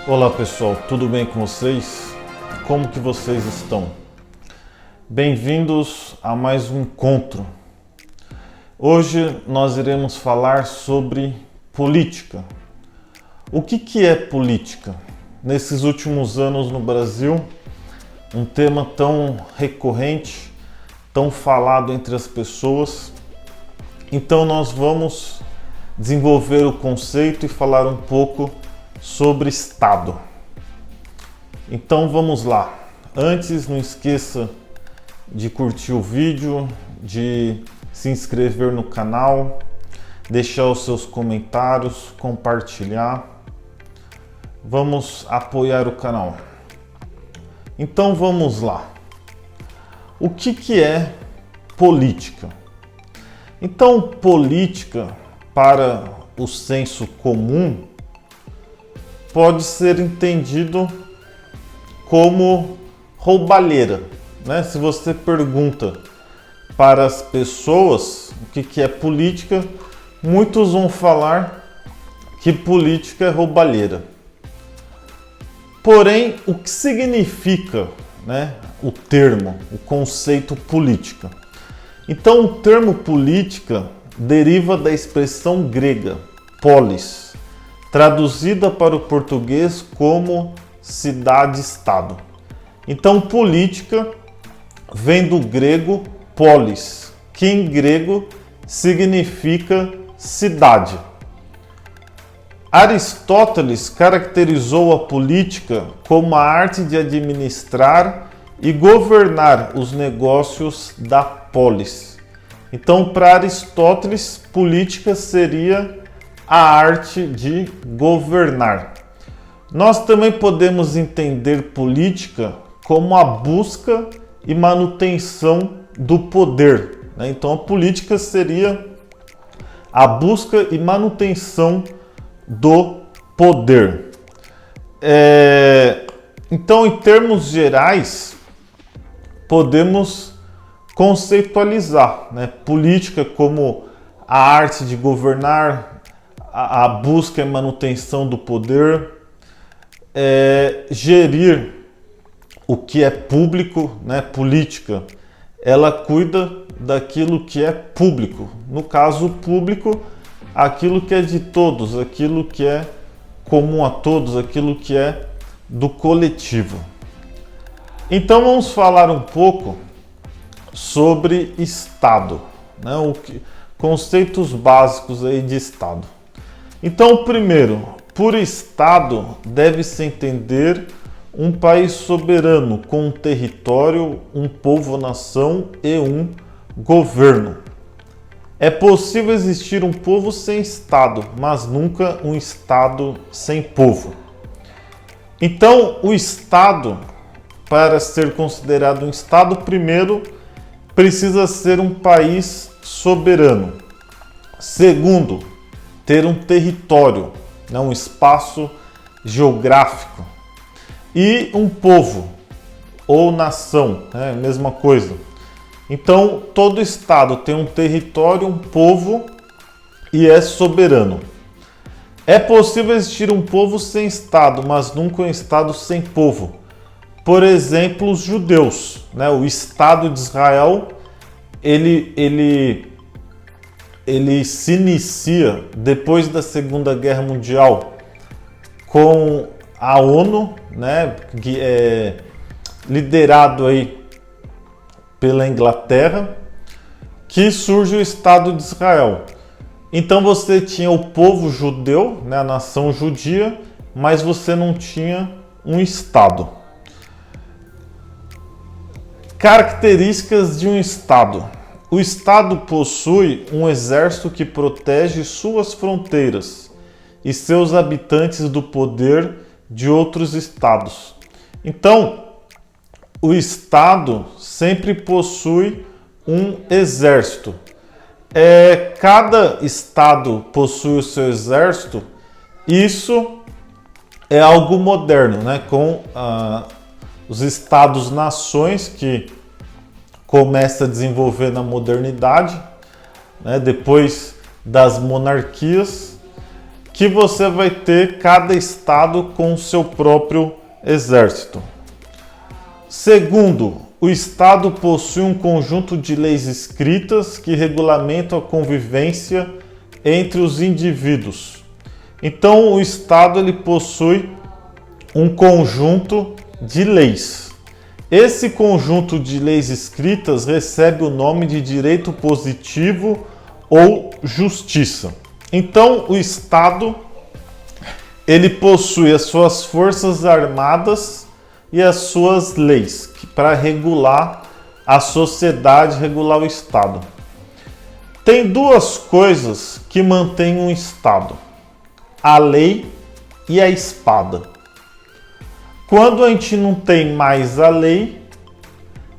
Olá pessoal, tudo bem com vocês? Como que vocês estão? Bem-vindos a mais um encontro. Hoje nós iremos falar sobre política. O que é política? Nesses últimos anos no Brasil, um tema tão recorrente, tão falado entre as pessoas. Então nós vamos desenvolver o conceito e falar um pouco sobre Estado. Então vamos lá. Antes, não esqueça de curtir o vídeo, de se inscrever no canal, deixar os seus comentários, compartilhar. Vamos apoiar o canal. Então vamos lá. O que é política? Então, política, para o senso comum, pode ser entendido como roubalheira, né? Se você pergunta para as pessoas o que é política, muitos vão falar que política é roubalheira. Porém, o que significa, né, o termo, o conceito política? Então, o termo política deriva da expressão grega polis, traduzida para o português como cidade-estado. Então, política vem do grego polis, que em grego significa cidade. Aristóteles caracterizou a política como a arte de administrar e governar os negócios da polis. Então, para Aristóteles, política seria a arte de governar. Nós também podemos entender política como a busca e manutenção do poder, né? Então, a política seria a busca e manutenção do poder. Então, em termos gerais, podemos conceitualizar, né, política como a arte de governar, a busca e manutenção do poder, gerir o que é público, né, política. Ela cuida daquilo que é público. No caso público, aquilo que é de todos, aquilo que é comum a todos, aquilo que é do coletivo. Então vamos falar um pouco sobre Estado, né? Conceitos básicos aí de Estado. Então, primeiro, por Estado deve-se entender um país soberano com um território, um povo-nação e um governo. É possível existir um povo sem Estado, mas nunca um Estado sem povo. Então, o Estado, para ser considerado um Estado, primeiro, precisa ser um país soberano. Segundo, ter um território, né, um espaço geográfico. E um povo ou nação, né, mesma coisa. Então, todo Estado tem um território, um povo e é soberano. É possível existir um povo sem Estado, mas nunca um Estado sem povo. Por exemplo, os judeus, né? O Estado de Israel, ele se inicia depois da Segunda Guerra Mundial com a ONU, né? Que é liderado aí pela Inglaterra, que surge o Estado de Israel. Então você tinha o povo judeu, né? A nação judia, mas você não tinha um Estado. Características de um Estado. O Estado possui um exército que protege suas fronteiras e seus habitantes do poder de outros estados. Então, o Estado sempre possui um exército. Cada estado possui o seu exército. Isso é algo moderno, né? Com os estados-nações que começa a desenvolver na modernidade, né, depois das monarquias, que você vai ter cada estado com o seu próprio exército. Segundo, o estado possui um conjunto de leis escritas que regulamentam a convivência entre os indivíduos. Então, o estado ele possui um conjunto de leis. Esse conjunto de leis escritas recebe o nome de direito positivo ou justiça. Então, o Estado ele possui as suas forças armadas e as suas leis para regular a sociedade, regular o Estado. Tem duas coisas que mantêm um Estado: a lei e a espada. Quando a gente não tem mais a lei,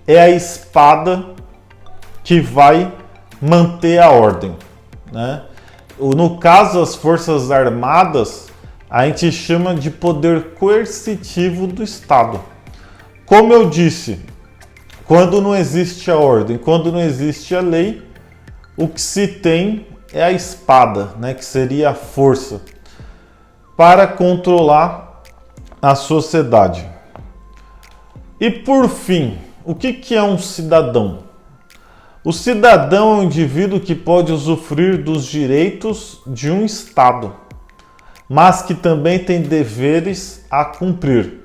é a espada que vai manter a ordem, né? No caso, as Forças Armadas, a gente chama de poder coercitivo do Estado. Como eu disse, quando não existe a ordem, quando não existe a lei, o que se tem é a espada, né? Que seria a força para controlar a sociedade. E por fim, o que é um cidadão? O cidadão é um indivíduo que pode usufruir dos direitos de um Estado, mas que também tem deveres a cumprir.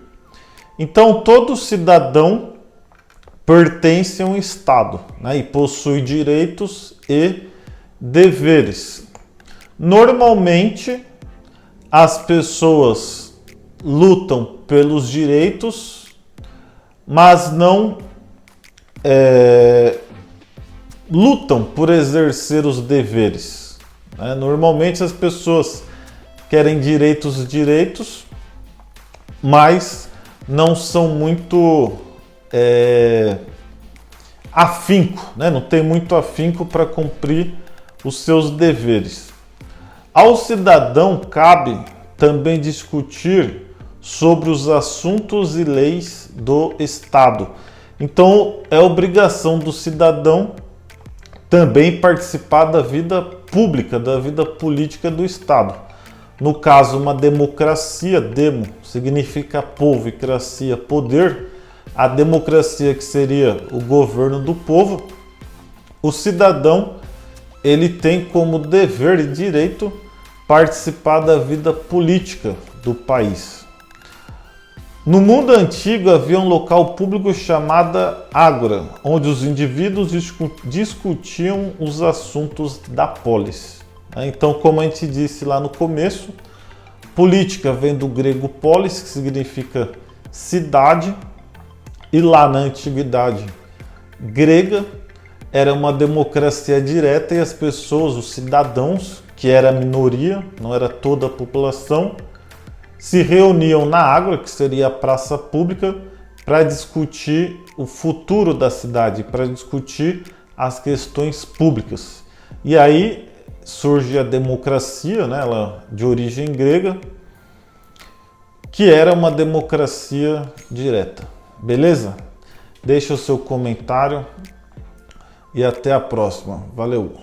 Então, todo cidadão pertence a um Estado, né, e possui direitos e deveres. Normalmente, as pessoas lutam pelos direitos, mas não lutam por exercer os deveres, né? Normalmente as pessoas querem direitos, mas não são muito afinco, né? Não tem muito afinco para cumprir os seus deveres. Ao cidadão cabe também discutir sobre os assuntos e leis do Estado. Então, é obrigação do cidadão também participar da vida pública, da vida política do Estado. No caso, uma democracia, demo, significa povo e cracia, poder. A democracia, que seria o governo do povo, o cidadão, ele tem como dever e direito participar da vida política do país. No mundo antigo havia um local público chamado ágora, onde os indivíduos discutiam os assuntos da polis. Então, como a gente disse lá no começo, política vem do grego polis, que significa cidade, e lá na antiguidade grega era uma democracia direta e as pessoas, os cidadãos, que era a minoria, não era toda a população, se reuniam na ágora, que seria a praça pública, para discutir o futuro da cidade, para discutir as questões públicas. E aí surge a democracia, né, ela de origem grega, que era uma democracia direta. Beleza? Deixa o seu comentário e até a próxima. Valeu!